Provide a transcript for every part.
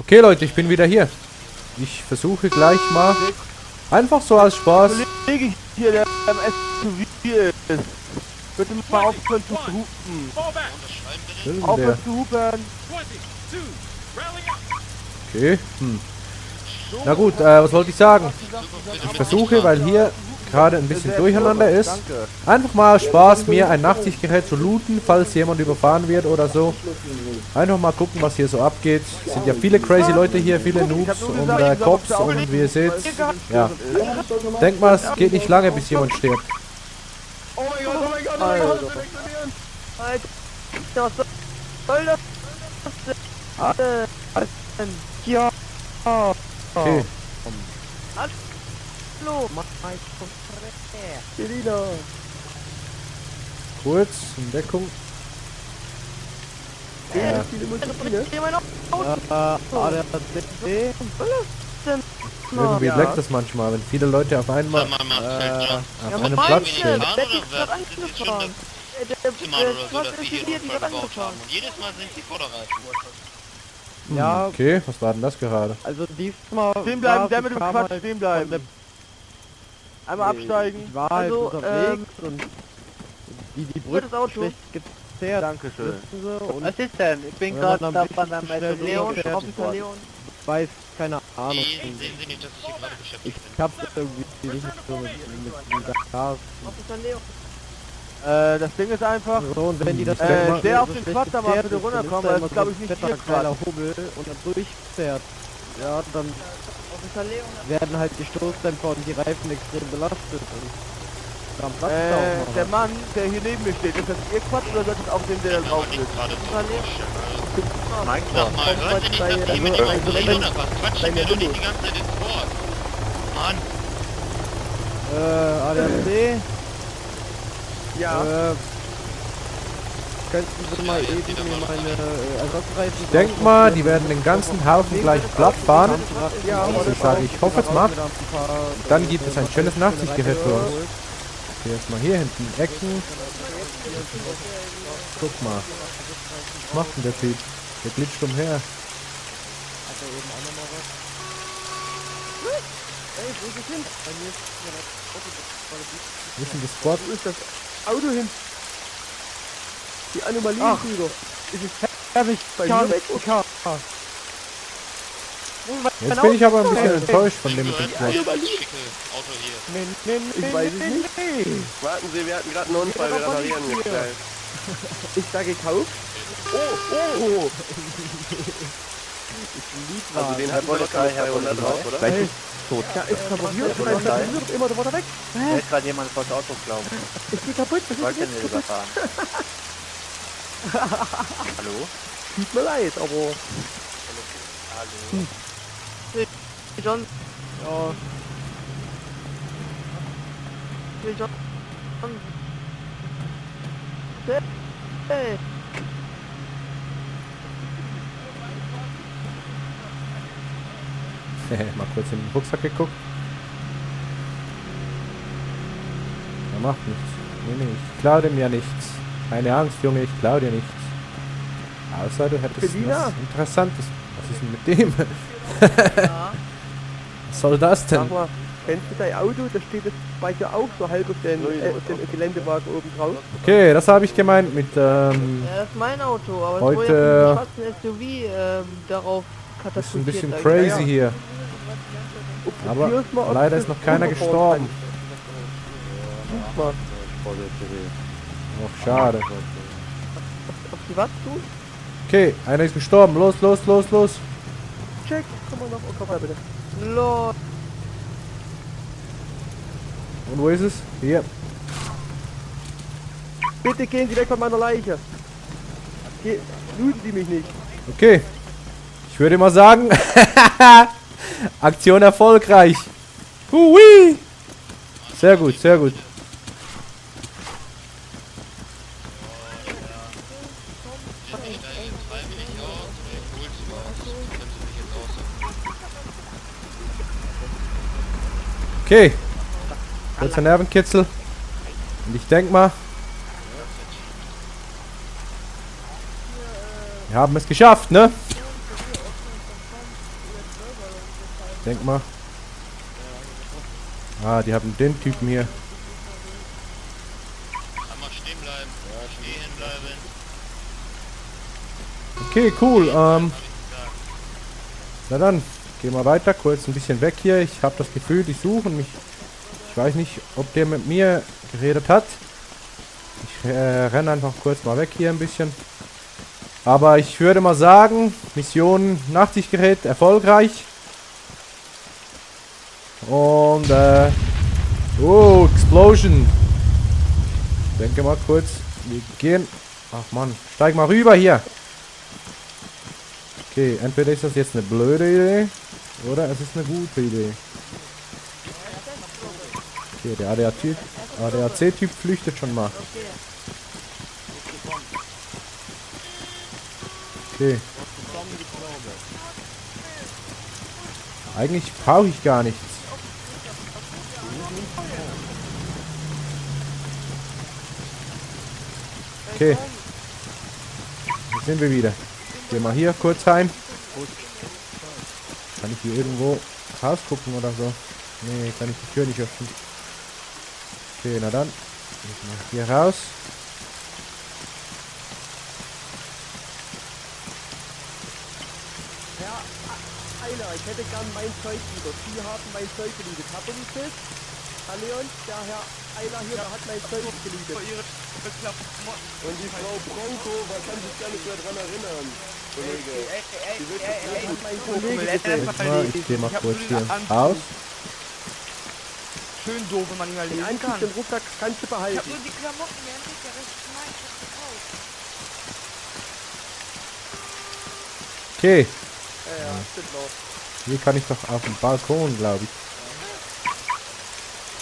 Okay, Leute, ich bin wieder hier. Ich versuche gleich mal, einfach so als Spaß. Kollege hier, der am SUV ist. Bitte mal aufhören zu hupen. Aufhören zu hupen. Okay, Na gut, was wollte ich sagen? Ich versuche, weil hier gerade ein bisschen durcheinander ist, einfach mal Spaß, mir ein Nachtsichtgerät zu looten, falls jemand überfahren wird oder so. Einfach mal gucken, was hier so abgeht. Es sind ja viele crazy Leute hier, viele Noobs und Cops und wie ihr seht, ja. Denk mal, es geht nicht lange, bis jemand stirbt. Oh mein Gott, oh mein Gott, oh mein Gott, das explodieren! Alter, was soll das denn? Ja. Okay. Hallo, Selina. Kurz, in Deckung. Ja. Irgendwie leckt das manchmal, wenn viele Leute auf einmal auf einem Platz stehen. Ja, Okay, was war denn das gerade? also diesmal Stehen bleiben, der mit dem Quatsch stehen bleiben. Einmal absteigen. Ich war halt Also, unterwegs und die Brücke Auto. schlecht gezerrt. Dankeschön. wissen Sie, und Was ist denn? Ich bin wenn gerade man da dann von der richtig schnell Leon, durchfährt, Officer Leon. weiß, keine Ahnung. Sehen Sie nicht, dass ich hier gerade beschäftigt Ich bin? hab's irgendwie nicht so mit Gas. Officer Leon. Das Ding ist einfach, So, und wenn die das der auf so den schlecht Quad da mal gezerrt bitte ist, runterkommen, dann weil das ist glaube ich so nicht ein viel fetter kleiner Quad. Hubbel und dann durchzerrt. Ja, dann Officer Leon. werden halt die Stoßdämpfer und die Reifen extrem belastet. Und am Platz da auch mal. Der Mann, der hier neben mir steht, ist das Ihr Quatsch oder soll das auch den, der da drauf Ich ist? gerade so Verliert. vorstellen. Sag mal, hört ihr nicht, dass die mit dem Autolin oder was? Quatschen wir doch nicht die ganze Zeit ins Wort. Mann, ADAC, Ja. könnten Sie mal eben mir meine Ersatzreifen... Ich denk mal, die werden den ganzen Haufen gleich platt fahren. Also ich sage, ich hoffe es mal. Dann gibt es ein schönes Nachtsichtgerät für uns. Okay, jetzt mal hier hinten Ecken. Guck mal. Was macht denn der Typ? Der glitscht umher. Wo ist denn das Squad? Wo ist das Auto hin? Die Anomalie Ach. wieder. Ist es Herrlich, bei mir weg? Jetzt bin ich aber ein bisschen enttäuscht von dem mit dem das Squad. schicke Auto hier. Ich weiß es nicht. Warten Sie, wir hatten gerade einen Unfall, wir reparieren jetzt gleich. Ich sage gekauft. Oh. Also den hatten wir doch gerade 200 drauf, oder? Welches? Ja, ist repariert. Mein wird immer da weiter weg. Mir hat gerade jemand das Auto klauen. Ich bin kaputt. Ich wollte den überfahren. Hallo? Tut mir leid, aber... John. Ja, John. Hey. Mal kurz in den Rucksack geguckt. Er macht nichts. Nee, ich klau dem ja nichts. Keine Angst, Junge, ich klau dir nichts. Außer du hättest Selina? was Interessantes. Was ist denn mit dem? Ja. Was soll das denn? Sag mal, kennst du dein Auto? Da steht das bei dir auch so halb auf den Geländewagen oben drauf. Okay, das habe ich gemeint mit, Ja, das ist mein Auto, aber Heute, es wurde jetzt mit dem schwarzen SUV darauf ist ein katapultiert. bisschen sag ich. crazy hier. Aber Probier's mal, ob leider das ist noch keiner Motorrad gestorben. kann. Mal, Oh, schade. ob sie was tut? Okay, einer ist gestorben. Los. Check. Komm mal noch. Oh, komm mal bitte. Lord. Und wo ist es? Hier. Bitte gehen Sie weg von meiner Leiche. Looten Sie mich nicht. Okay. Ich würde mal sagen, Aktion erfolgreich. Hui. Sehr gut, sehr gut. Ich steige jetzt freiwillig aus. Wer holt sie aus? Können Sie mich jetzt aussuchen. Okay. Kurzer Nervenkitzel. Und ich denke mal, wir haben es geschafft, ne? denk mal. Ah, die haben den Typen hier. Einmal stehen bleiben. Stehen bleiben. Okay, cool. Na dann, gehen wir weiter. Kurz ein bisschen weg hier. Ich habe das Gefühl, die suchen mich. Ich weiß nicht, ob der mit mir geredet hat. Ich renne einfach kurz mal weg hier ein bisschen. Aber ich würde mal sagen, Mission Nachtsichtgerät erfolgreich. Und, oh, Explosion. Ich denke mal kurz, wir gehen. Ach man, steig mal rüber hier. Okay, entweder ist das jetzt eine blöde Idee, oder es ist eine gute Idee. Okay, der ADAC-Typ flüchtet schon mal. Okay. Eigentlich brauche ich gar nichts. Okay. Jetzt sind wir wieder. Gehen mal hier kurz heim. Kann ich hier irgendwo rausgucken oder so? Nee, kann ich die Tür nicht öffnen. Okay, na dann. Hier raus. Einer, ich hätte gern mein Zeug wieder. Sie haben mein Zeug geliefert. Habt ihr das? Herr Leon, der Herr Eiler hier, der hat mein Zeug geliefert. Und die Frau Bronco, man kann sich gar nicht mehr dran erinnern. Kollege. Ich gehe mal kurz hier raus. Schön doof, wenn man ihn mal Den lesen Anzug, kann. den Rucksack kannst du Ich hab behalten. nur die Klamotten, der Entwickler, das ist mein, ich hab's gekauft. Okay, Ja, stimmt noch. hier kann ich doch auf dem Balkon, glaube ich.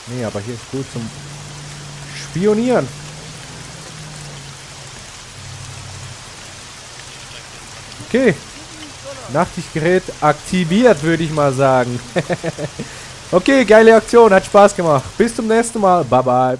Nee, aber hier ist gut zum Spionieren. Okay. Nachtsichtgerät aktiviert, würde ich mal sagen. Okay, geile Aktion, hat Spaß gemacht. Bis zum nächsten Mal. Bye, bye.